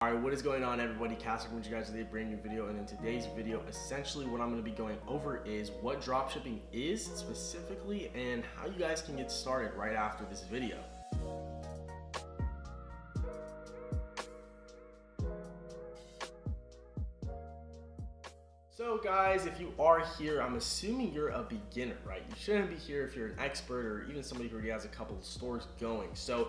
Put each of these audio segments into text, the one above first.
Alright, what is going on everybody? Casper with you guys with a brand new video, and in today's video, essentially what I'm going to be going over is what dropshipping is specifically and how you guys can get started right after this video. So guys, if you are here, I'm assuming you're a beginner, right? You shouldn't be here if you're an expert or even somebody who already has a couple of stores going. So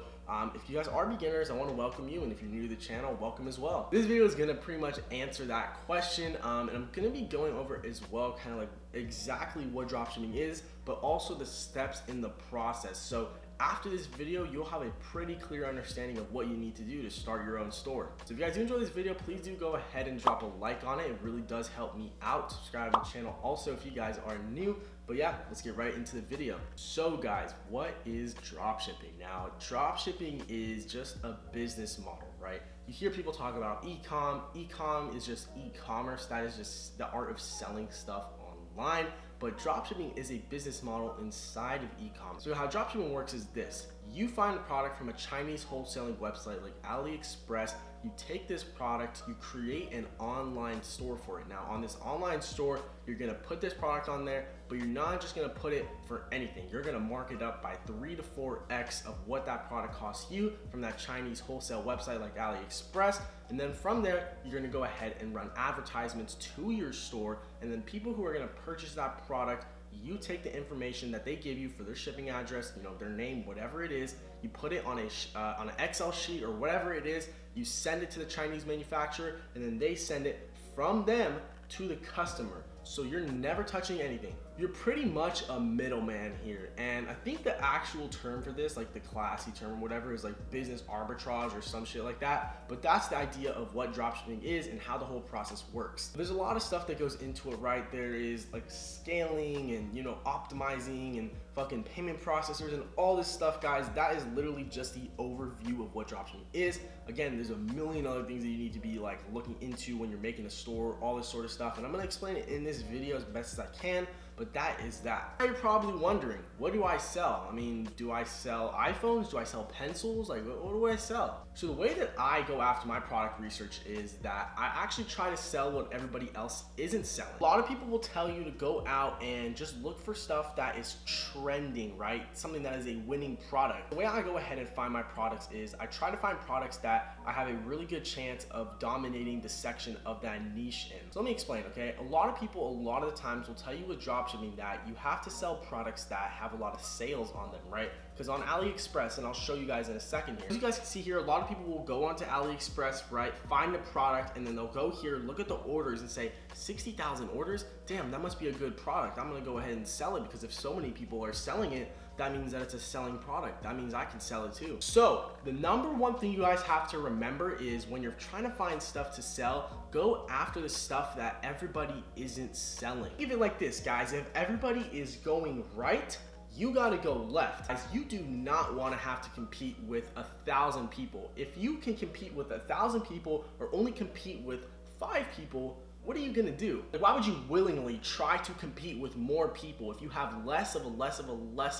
if you guys are beginners, I want to welcome you, and if you're new to the channel, welcome as well. This video is going to pretty much answer that question, and I'm going to be going over as well kind of like exactly what dropshipping is, but also the steps in the process. So after this video, you'll have a pretty clear understanding of what you need to do to start your own store. So if you guys do enjoy this video, please do go ahead and drop a like on it. It really does help me out. Subscribe to the channel also if you guys are new. But yeah, let's get right into the video. So guys, what is dropshipping? Now, dropshipping is just a business model, right? You hear people talk about e-com. E-com is just e-commerce. That is just the art of selling stuff online. But dropshipping is a business model inside of e-commerce. So how dropshipping works is this. You find a product from a Chinese wholesaling website like AliExpress, you take this product, you create an online store for it. Now on this online store, you're gonna put this product on there, but you're not just gonna put it for anything. You're gonna mark it up by 3 to 4x of what that product costs you from that Chinese wholesale website like AliExpress. And then from there, you're gonna go ahead and run advertisements to your store, and then people who are gonna purchase that product, you take the information that they give you for their shipping address, you know, their name, whatever it is, you put it on an Excel sheet or whatever it is, you send it to the Chinese manufacturer, and then they send it from them to the customer. So you're never touching anything. You're pretty much a middleman here. And I think the actual term for this, like the classy term or whatever, is like business arbitrage or some shit like that. But that's the idea of what dropshipping is and how the whole process works. There's a lot of stuff that goes into it, right? There is like scaling and, you know, optimizing and fucking payment processors and all this stuff, guys. That is literally just the overview of what dropshipping is. Again, there's a million other things that you need to be like looking into when you're making a store, all this sort of stuff. And I'm gonna explain it in this video as best as I can, but that is that. Now you're probably wondering, what do I sell? I mean, do I sell iPhones? Do I sell pencils? Like, what do I sell? So the way that I go after my product research is that I actually try to sell what everybody else isn't selling. A lot of people will tell you to go out and just look for stuff that is trending, right? Something that is a winning product. The way I go ahead and find my products is I try to find products that I have a really good chance of dominating the section of that niche in. So let me explain, okay? A lot of people, a lot of the times will tell you with dropshipping that you have to sell products that have a lot of sales on them, right? Because on AliExpress, and I'll show you guys in a second here, as you guys can see here, a lot of people will go onto AliExpress, right? Find a product, and then they'll go here, look at the orders and say, 60,000 orders? Damn, that must be a good product. I'm gonna go ahead and sell it, because if so many people are selling it, that means that it's a selling product. That means I can sell it too. So the number one thing you guys have to remember is when you're trying to find stuff to sell, go after the stuff that everybody isn't selling. Even like this, guys, if everybody is going right, you gotta go left. Guys, you do not wanna have to compete with 1,000 people. If you can compete with 1,000 people or only compete with 5 people, what are you gonna do? Like, why would you willingly try to compete with more people if you have less of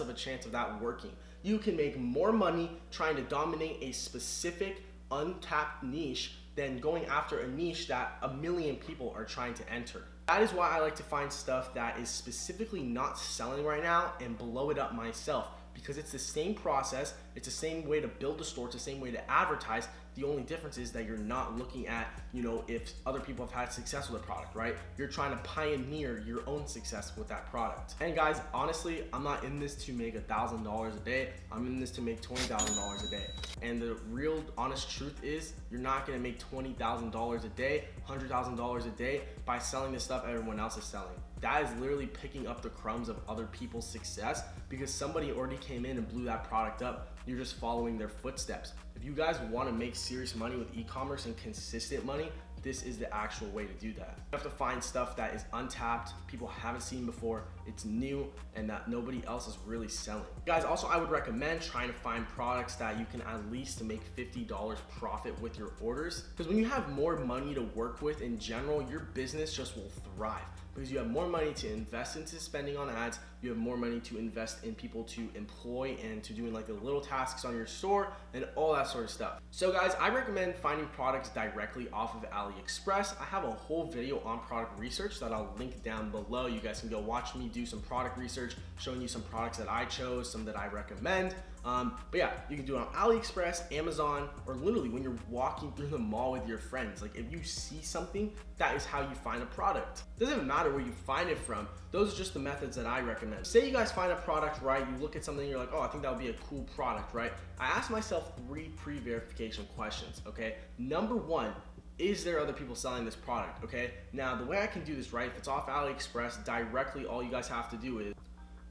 a chance of that working? You can make more money trying to dominate a specific untapped niche than going after a niche that 1 million people are trying to enter. That is why I like to find stuff that is specifically not selling right now and blow it up myself, because it's the same process, it's the same way to build a store, it's the same way to advertise. The only difference is that you're not looking at, you know, if other people have had success with a product, right? You're trying to pioneer your own success with that product. And guys, honestly, I'm not in this to make $1,000 a day. I'm in this to make $20,000 a day. And the real honest truth is you're not gonna make $20,000 a day, $100,000 a day by selling the stuff everyone else is selling. That is literally picking up the crumbs of other people's success because somebody already came in and blew that product up. You're just following their footsteps. If you guys want to make serious money with e-commerce and consistent money, this is the actual way to do that. You have to find stuff that is untapped, people haven't seen before, it's new, and that nobody else is really selling. Guys, also I would recommend trying to find products that you can at least make $50 profit with your orders. Because when you have more money to work with in general, your business just will thrive. Because you have more money to invest into spending on ads, you have more money to invest in people to employ and to doing like the little tasks on your store and all that sort of stuff. So guys, I recommend finding products directly off of AliExpress. I have a whole video on product research that I'll link down below. You guys can go watch me do some product research, showing you some products that I chose, some that I recommend. But yeah, you can do it on AliExpress, Amazon, or literally when you're walking through the mall with your friends. Like if you see something, that is how you find a product. It doesn't matter where you find it from. Those are just the methods that I recommend. Say you guys find a product, right? You look at something and you're like, oh, I think that would be a cool product, right? I ask myself 3 pre-verification questions, okay? Number 1, is there other people selling this product, okay? Now, the way I can do this, right? If it's off AliExpress, directly, all you guys have to do is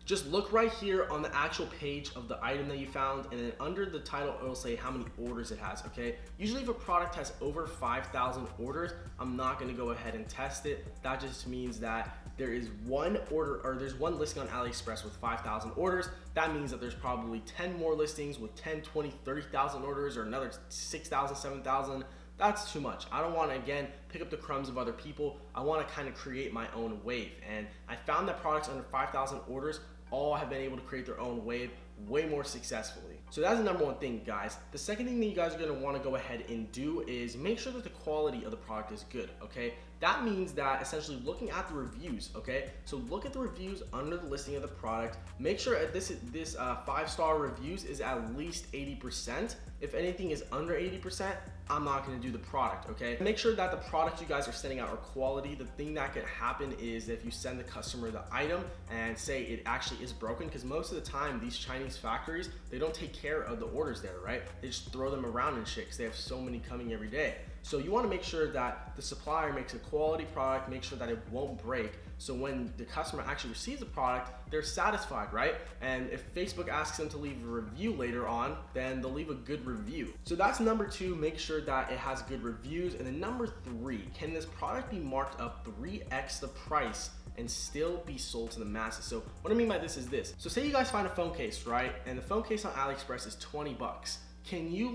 just look right here on the actual page of the item that you found, and then under the title, it'll say how many orders it has, okay? Usually if a product has over 5,000 orders, I'm not gonna go ahead and test it. That just means that there is one order, or there's one listing on AliExpress with 5,000 orders. That means that there's probably 10 more listings with 10, 20, 30,000 orders, or another 6,000, 7,000. That's too much. I don't want to, again, pick up the crumbs of other people. I want to kind of create my own wave. And I found that products under 5,000 orders all have been able to create their own wave way more successfully. So that's the number 1 thing, guys. The second thing that you guys are going to want to go ahead and do is make sure that the quality of the product is good, okay? That means that essentially looking at the reviews, okay? So look at the reviews under the listing of the product. Make sure this 5-star reviews is at least 80%. If anything is under 80%, I'm not gonna do the product, okay? Make sure that the product you guys are sending out are quality. The thing that could happen is if you send the customer the item and say it actually is broken, because most of the time these Chinese factories, they don't take care of the orders there, right? They just throw them around and shit because they have so many coming every day. So you want to make sure that the supplier makes a quality product, make sure that it won't break. So when the customer actually receives the product, they're satisfied, right? And if Facebook asks them to leave a review later on, then they'll leave a good review. So that's number 2, make sure that it has good reviews. And then number 3, can this product be marked up 3x the price and still be sold to the masses? So what I mean by this is this. So say you guys find a phone case, right? And the phone case on AliExpress is 20 bucks. Can you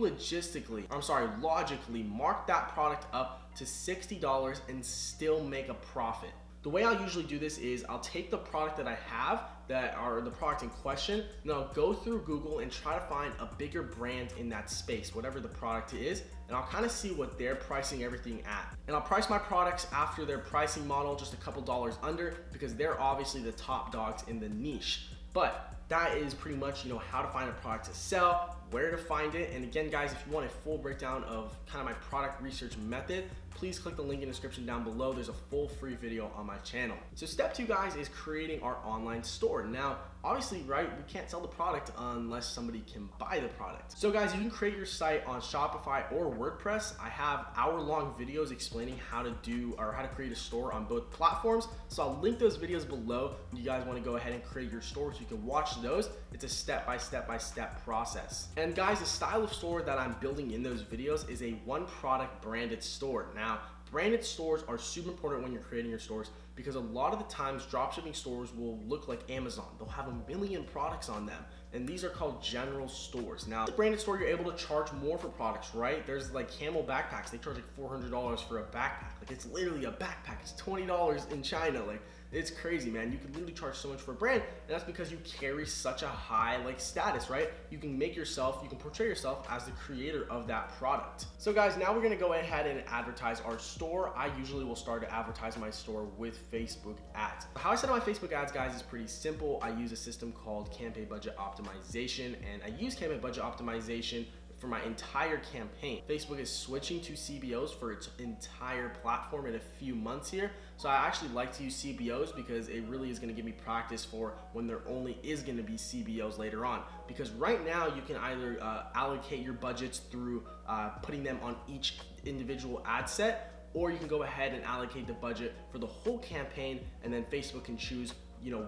logically mark that product up to $60 and still make a profit? The way I usually do this is I'll take the product that I have, that are the product in question, and I'll go through Google and try to find a bigger brand in that space, whatever the product is, and I'll kind of see what they're pricing everything at. And I'll price my products after their pricing model, just a couple dollars under, because they're obviously the top dogs in the niche. But that is pretty much, how to find a product to sell, where to find it. And again, guys, if you want a full breakdown of kind of my product research method, please click the link in the description down below. There's a full free video on my channel. So step 2, guys, is creating our online store. Now, obviously, right, we can't sell the product unless somebody can buy the product. So guys, you can create your site on Shopify or WordPress. I have hour-long videos explaining how to create a store on both platforms. So I'll link those videos below. If you guys want to go ahead and create your store, so you can watch those. It's a step-by-step process. And guys, the style of store that I'm building in those videos is a one-product branded store. Now, branded stores are super important when you're creating your stores, because a lot of the times dropshipping stores will look like Amazon. They'll have a million products on them, and these are called general stores. Now, the branded store, you're able to charge more for products, right? There's like Camel backpacks. They charge like $400 for a backpack. Like, it's literally a backpack. It's $20 in China. Like, it's crazy, man. You can literally charge so much for a brand, and that's because you carry such a high status, right? You can portray yourself as the creator of that product. So guys, now we're gonna go ahead and advertise our store. I usually will start to advertise my store with Facebook ads. How I set up my Facebook ads, guys, is pretty simple. I use a system called Campaign Budget Optimization, and I use Campaign Budget Optimization for my entire campaign. Facebook is switching to CBOs for its entire platform in a few months here. So I actually like to use CBOs because it really is gonna give me practice for when there only is gonna be CBOs later on. Because right now you can either allocate your budgets through putting them on each individual ad set, or you can go ahead and allocate the budget for the whole campaign, and then Facebook can choose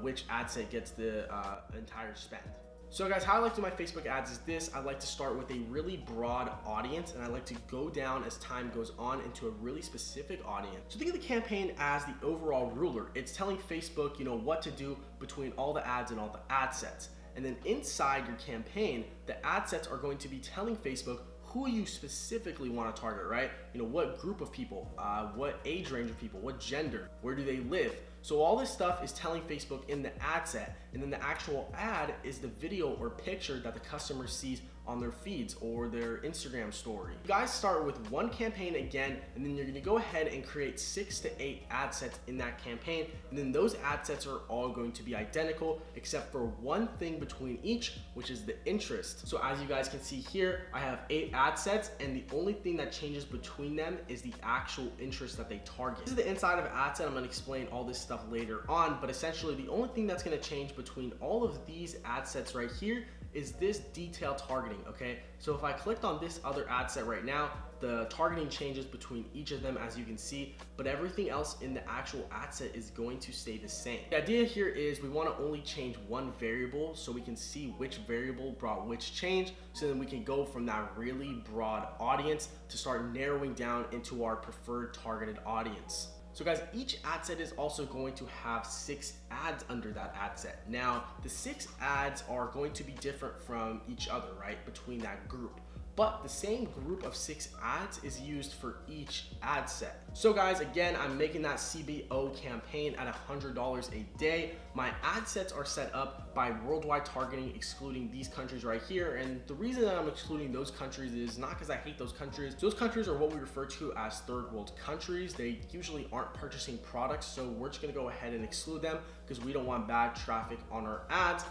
which ad set gets the entire spend. So guys, how I like to do my Facebook ads is this. I like to start with a really broad audience, and I like to go down as time goes on into a really specific audience. So think of the campaign as the overall ruler. It's telling Facebook, what to do between all the ads and all the ad sets. And then inside your campaign, the ad sets are going to be telling Facebook who you specifically want to target, right? What group of people, what age range of people, what gender, where do they live? So all this stuff is telling Facebook in the ad set, and then the actual ad is the video or picture that the customer sees on their feeds or their Instagram story. You guys start with one campaign again, and then you're gonna go ahead and create 6 to 8 ad sets in that campaign, and then those ad sets are all going to be identical except for one thing between each, which is the interest. So as you guys can see here, I have 8 ad sets, and the only thing that changes between them is the actual interest that they target. This is the inside of an ad set. I'm gonna explain all this stuff later on, but essentially the only thing that's gonna change between all of these ad sets right here is this detail targeting, okay? So if I clicked on this other ad set right now, the targeting changes between each of them, as you can see, but everything else in the actual ad set is going to stay the same. The idea here is we want to only change one variable so we can see which variable brought which change, so then we can go from that really broad audience to start narrowing down into our preferred targeted audience. So guys, each ad set is also going to have 6 ads under that ad set. Now, the 6 ads are going to be different from each other, right, between that group. But the same group of 6 ads is used for each ad set. So guys, again, I'm making that CBO campaign at $100 a day. My ad sets are set up by worldwide targeting, excluding these countries right here. And the reason that I'm excluding those countries is not because I hate those countries. Those countries are what we refer to as third world countries. They usually aren't purchasing products, so we're just gonna go ahead and exclude them because we don't want bad traffic on our ads,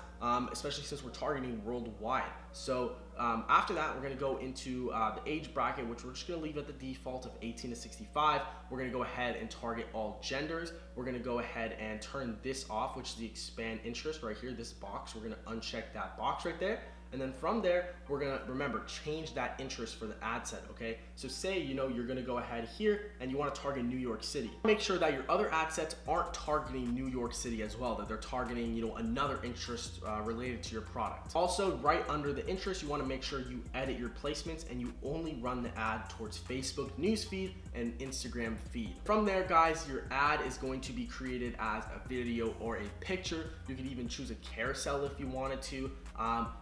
especially since we're targeting worldwide. So after that, we're gonna go into the age bracket, which we're just gonna leave at the default of 18 to 65. We're gonna go ahead and target all genders. We're gonna go ahead and turn this off, which is the expand interest right here, this box. We're gonna uncheck that box right there. And then from there, we're gonna, remember, change that interest for the ad set, okay? So say, you're gonna go ahead here and you wanna target New York City. Make sure that your other ad sets aren't targeting New York City as well, that they're targeting, another interest related to your product. Also, right under the interest, you wanna make sure you edit your placements and you only run the ad towards Facebook newsfeed and Instagram feed. From there, guys, your ad is going to be created as a video or a picture. You could even choose a carousel if you wanted to.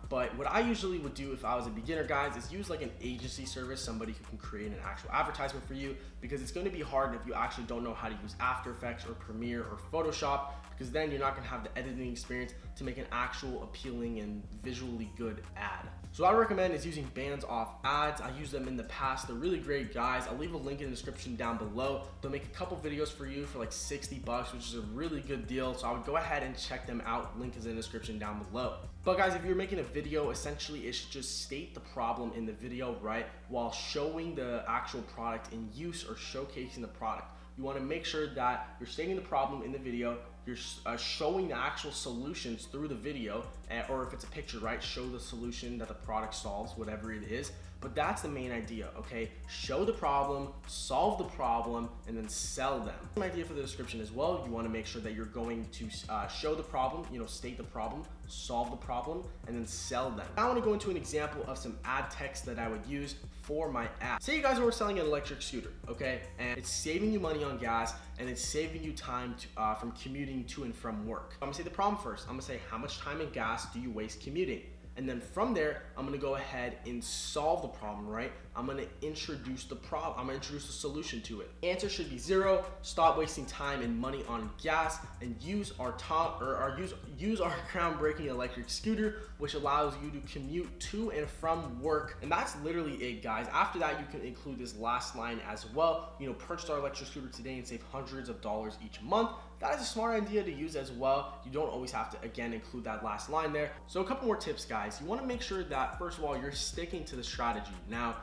But what I usually would do if I was a beginner, guys, is use like an agency service, somebody who can create an actual advertisement for you, because it's going to be hard if you actually don't know how to use After Effects or Premiere or Photoshop, because then you're not going to have the editing experience to make an actual appealing and visually good ad. So what I recommend is using bands off ads. I used them in the past. They're really great, guys. I'll leave a link in the description down below. They'll make a couple videos for you for like 60 bucks, which is a really good deal. So I would go ahead and check them out. Link is in the description down below. But guys, if you're making a video, essentially it should just state the problem in the video, right? While showing the actual product in use or showcasing the product. You want to make sure that you're stating the problem in the video, you're showing the actual solutions through the video, or if it's a picture, right, show the solution that the product solves, whatever it is. But that's the main idea, okay? Show the problem, solve the problem, and then sell them. Same idea for the description as well. You want to make sure that you're going to show the problem, state the problem, solve the problem, and then sell them. Now I want to go into an example of some ad text that I would use for my ad. Say you guys were selling an electric scooter, okay? And it's saving you money on gas, and it's saving you time from commuting to and from work. I'm gonna say the problem first. I'm gonna say, how much time and gas do you waste commuting? And then from there, I'm gonna go ahead and solve the problem, right? I'm gonna introduce the problem. I'm gonna introduce the solution to it. Answer should be 0. Stop wasting time and money on gas, and use our groundbreaking electric scooter, which allows you to commute to and from work. And that's literally it, guys. After that, you can include this last line as well. Purchase our electric scooter today and save hundreds of dollars each month. That is a smart idea to use as well. You don't always have to, again, include that last line there. So a couple more tips, guys. You want to make sure that, first of all, you're sticking to the strategy. Now,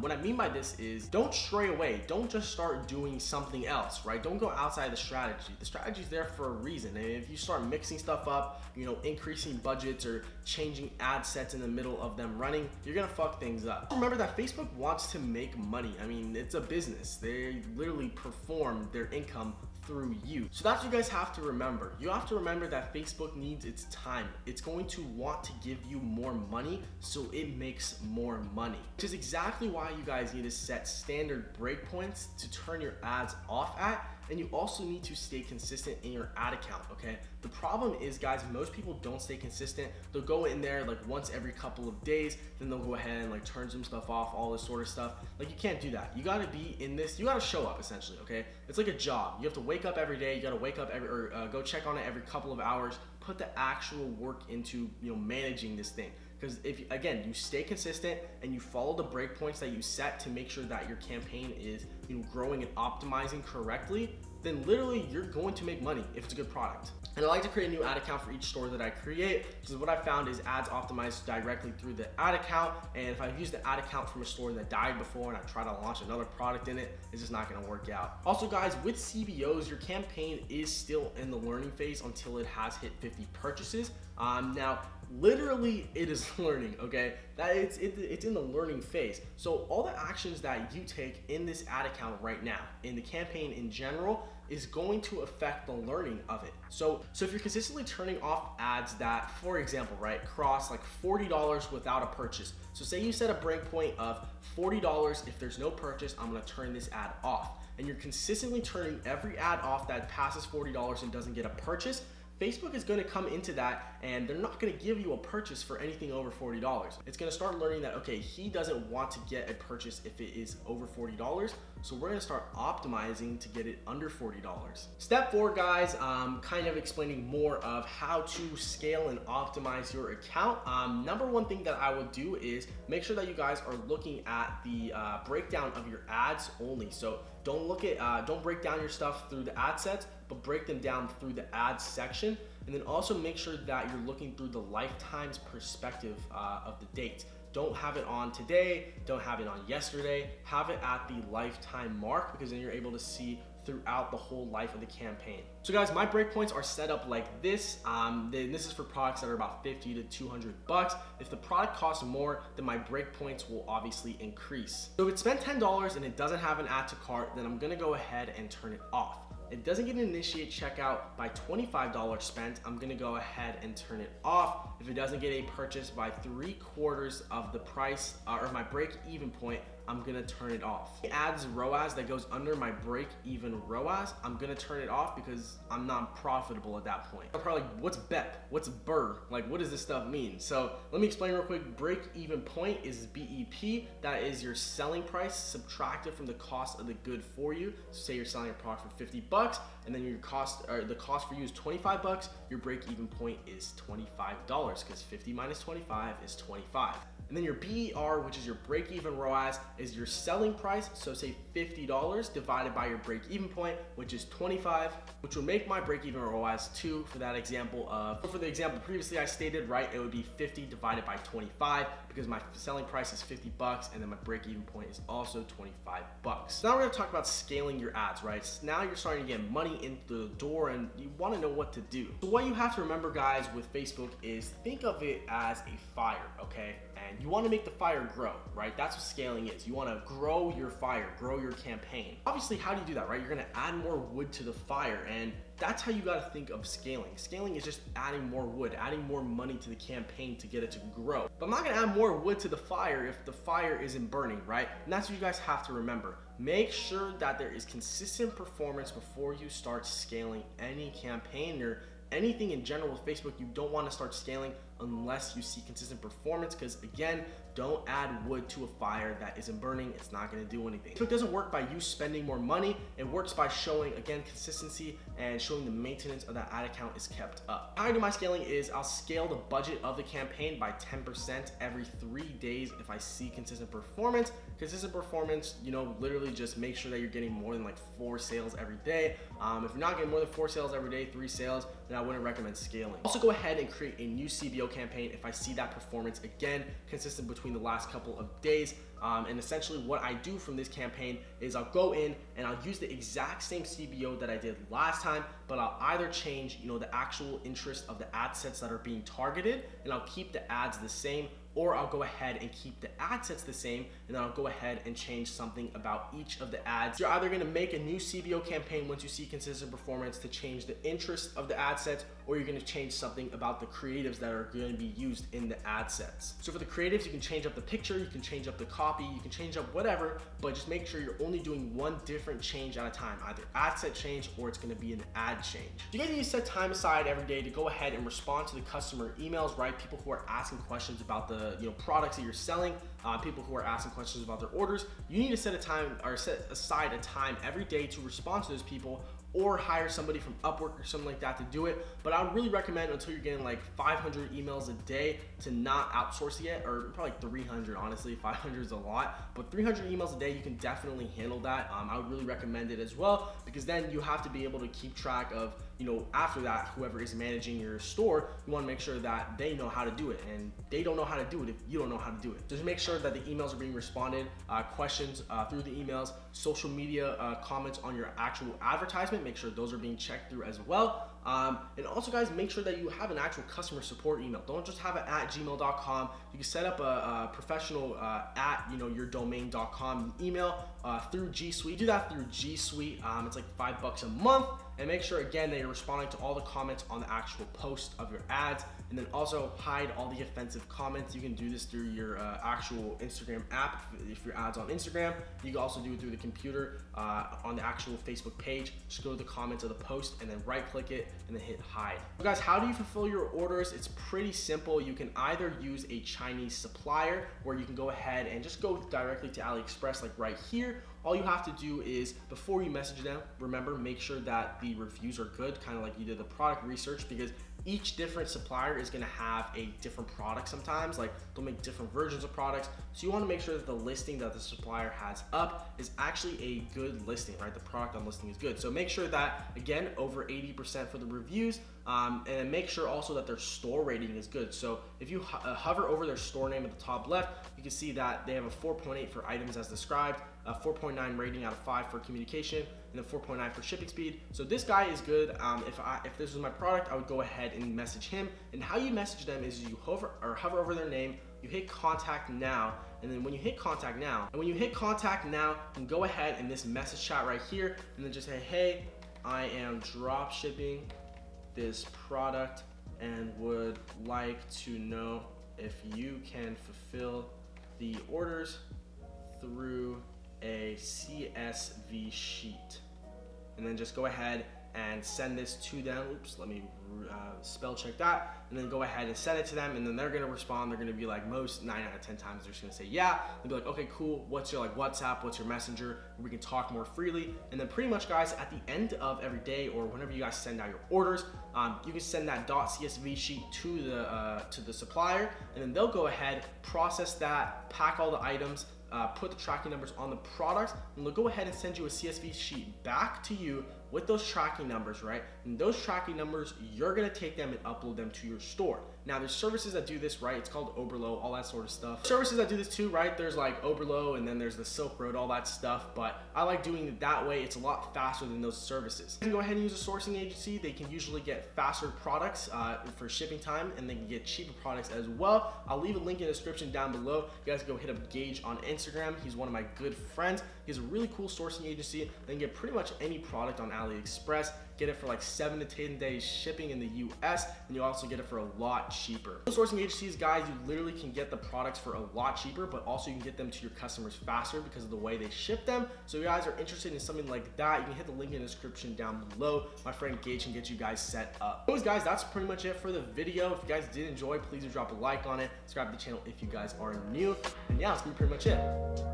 what I mean by this is don't stray away. Don't just start doing something else, right? Don't go outside the strategy. The strategy is there for a reason. And if you start mixing stuff up, increasing budgets or changing ad sets in the middle of them running, you're gonna fuck things up. Remember that Facebook wants to make money. I mean, it's a business. They literally perform their income through you. So that's what you guys have to remember. You have to remember that Facebook needs its time. It's going to want to give you more money so it makes more money, which is exactly why you guys need to set standard breakpoints to turn your ads off at. And you also need to stay consistent in your ad account, okay? The problem is, guys, most people don't stay consistent. They'll go in there like once every couple of days, then they'll go ahead and like turn some stuff off, all this sort of stuff. Like, you can't do that. You gotta be in this, you gotta show up essentially, okay? It's like a job. You have to wake up every day, you gotta wake up go check on it every couple of hours, put the actual work into, managing this thing. Because if, again, you stay consistent and you follow the breakpoints that you set to make sure that your campaign is, growing and optimizing correctly, then literally you're going to make money if it's a good product. And I like to create a new ad account for each store that I create, because what I found is ads optimized directly through the ad account. And if I've used the ad account from a store that died before and I try to launch another product in it, it's just not gonna work out. Also guys, with CBOs, your campaign is still in the learning phase until it has hit 50 purchases. Now, literally it is learning, okay? That it's in the learning phase. So all the actions that you take in this ad account right now, in the campaign in general, is going to affect the learning of it. So if you're consistently turning off ads that, for example, right, cross like $40 without a purchase. So say you set a breakpoint of $40, if there's no purchase, I'm gonna turn this ad off. And you're consistently turning every ad off that passes $40 and doesn't get a purchase, Facebook is going to come into that and they're not going to give you a purchase for anything over $40. It's going to start learning that, okay, he doesn't want to get a purchase if it is over $40. So we're going to start optimizing to get it under $40. Step 4, guys, kind of explaining more of how to scale and optimize your account. Number one thing that I would do is make sure that you guys are looking at the breakdown of your ads only. So don't break down your stuff through the ad sets, but break them down through the ads section. And then also make sure that you're looking through the lifetimes perspective of the date. Don't have it on today, don't have it on yesterday, have it at the lifetime mark, because then you're able to see throughout the whole life of the campaign. So guys, my breakpoints are set up like this. This is for products that are about 50 to 200 bucks. If the product costs more, then my breakpoints will obviously increase. So if it spent $10 and it doesn't have an add to cart, then I'm gonna go ahead and turn it off. It doesn't get an initiate checkout by $25 spent, I'm gonna go ahead and turn it off. If it doesn't get a purchase by 3/4 of the price or my break even point, I'm gonna turn it off. It adds ROAS that goes under my break even ROAS, I'm gonna turn it off because I'm not profitable at that point. I'm probably like, what's BEP? What's BER? Like, what does this stuff mean? So let me explain real quick. Break even point is BEP. That is your selling price subtracted from the cost of the good for you. So say you're selling a product for 50 bucks and then your cost, or the cost for you is 25 bucks, your break even point is $25 because 50 minus 25 is 25. And then your BER, which is your break-even ROAS, is your selling price. So say $50 divided by your break-even point, which is 25, which would make my break-even ROAS 2 for that example of, for the example previously I stated, right, it would be 50 divided by 25 because my selling price is 50 bucks and then my break-even point is also 25 bucks. So now we're gonna talk about scaling your ads, right? So now you're starting to get money into the door and you wanna know what to do. So what you have to remember, guys, with Facebook is think of it as a fire, okay? And you want to make the fire grow, right? That's what scaling is. You want to grow your fire, grow your campaign. Obviously, how do you do that, right? You're going to add more wood to the fire, and that's how you got to think of scaling. Scaling is just adding more wood, adding more money to the campaign to get it to grow. But I'm not going to add more wood to the fire if the fire isn't burning, right? And that's what you guys have to remember. Make sure that there is consistent performance before you start scaling any campaign or anything in general with Facebook. You don't want to start scaling unless you see consistent performance, because again, don't add wood to a fire that isn't burning. It's not going to do anything. Facebook doesn't work by you spending more money. It works by showing, again, consistency and showing the maintenance of that ad account is kept up. How I do my scaling is I'll scale the budget of the campaign by 10% every 3 days if I see consistent performance. Consistent performance, literally just make sure that you're getting more than like 4 sales every day. If you're not getting more than 4 sales every day, 3 sales, then I wouldn't recommend scaling. Also go ahead and create a new CBO campaign if I see that performance, again, consistent between the last couple of days. And essentially what I do from this campaign is I'll go in and I'll use the exact same CBO that I did last time, but I'll either change, the actual interest of the ad sets that are being targeted, and I'll keep the ads the same, or I'll go ahead and keep the ad sets the same, and then I'll go ahead and change something about each of the ads. You're either gonna make a new CBO campaign once you see consistent performance to change the interest of the ad sets, or you're gonna change something about the creatives that are gonna be used in the ad sets. So for the creatives, you can change up the picture, you can change up the copy, you can change up whatever, but just make sure you're only doing one different change at a time, either ad set change or it's gonna be an ad change. You guys need to set time aside every day to go ahead and respond to the customer emails, right? People who are asking questions about the products that you're selling, people who are asking questions about their orders. You need to set aside a time every day to respond to those people, or hire somebody from Upwork or something like that to do it. But I would really recommend, until you're getting like 500 emails a day, to not outsource it yet, or probably 300, honestly. 500 is a lot, but 300 emails a day, you can definitely handle that. I would really recommend it as well, because then you have to be able to keep track of, you know, after that, whoever is managing your store, you want to make sure that they know how to do it, and they don't know how to do it if you don't know how to do it. Just make sure that the emails are being responded, questions through the emails, social media comments on your actual advertisement, make sure those are being checked through as well. And also, guys, make sure that you have an actual customer support email. Don't just have it at gmail.com. You can set up a professional at, you know, your domain.com email through G Suite. Do that through G Suite. It's like $5 a month. And make sure, again, that you're responding to all the comments on the actual post of your ads. And then also hide all the offensive comments. You can do this through your actual Instagram app. If your ad's on Instagram, you can also do it through the computer on the actual Facebook page. Just go to the comments of the post and then right click it and then hit hide. So guys, how do you fulfill your orders? It's pretty simple. You can either use a Chinese supplier, where you can go ahead and just go directly to AliExpress, like right here. All you have to do is, before you message them, remember, make sure that the reviews are good, kind of like you did the product research, because each different supplier is gonna have a different product sometimes. Like, they'll make different versions of products. So you wanna make sure that the listing that the supplier has up is actually a good listing, right? The product on listing is good. So make sure that, again, over 80% for the reviews, and then make sure also that their store rating is good. So if you hover over their store name at the top left, you can see that they have a 4.8 for items as described, a 4.9 rating out of 5 for communication, and a 4.9 for shipping speed. So this guy is good. If this was my product, I would go ahead and message him. And how you message them is you hover over their name, you hit contact now, and then when you hit contact now, you can go ahead in this message chat right here, and then just say, hey, I am drop shipping this product and would like to know if you can fulfill the orders through a CSV sheet. And then just go ahead and send this to them. Oops, let me spell check that, and then go ahead and send it to them, and then they're gonna respond. They're gonna be like, most 9 out of 10 times they're just gonna say yeah. They'll be like, okay, cool, what's your like WhatsApp, what's your messenger, we can talk more freely. And then pretty much, guys, at the end of every day, or whenever you guys send out your orders, you can send that .csv sheet to the supplier, and then they'll go ahead, process that, pack all the items, put the tracking numbers on the product, and they'll go ahead and send you a CSV sheet back to you with those tracking numbers, right? And those tracking numbers, you're gonna take them and upload them to your store. Now, there's services that do this, right? It's called Oberlo, all that sort of stuff. Services that do this too, right? There's like Oberlo, and then there's the Silk Road, all that stuff. But I like doing it that way. It's a lot faster than those services. You can go ahead and use a sourcing agency. They can usually get faster products for shipping time, and they can get cheaper products as well. I'll leave a link in the description down below. You guys can go hit up Gage on Instagram. He's one of my good friends. He has a really cool sourcing agency. They can get pretty much any product on AliExpress. Get it for like 7 to 10 days shipping in the US, and you also get it for a lot cheaper. Those sourcing agencies, guys, you literally can get the products for a lot cheaper, but also you can get them to your customers faster because of the way they ship them. So if you guys are interested in something like that, you can hit the link in the description down below. My friend Gage can get you guys set up. Anyways, guys, that's pretty much it for the video. If you guys did enjoy, please do drop a like on it. Subscribe to the channel if you guys are new. And yeah, that's gonna be pretty much it.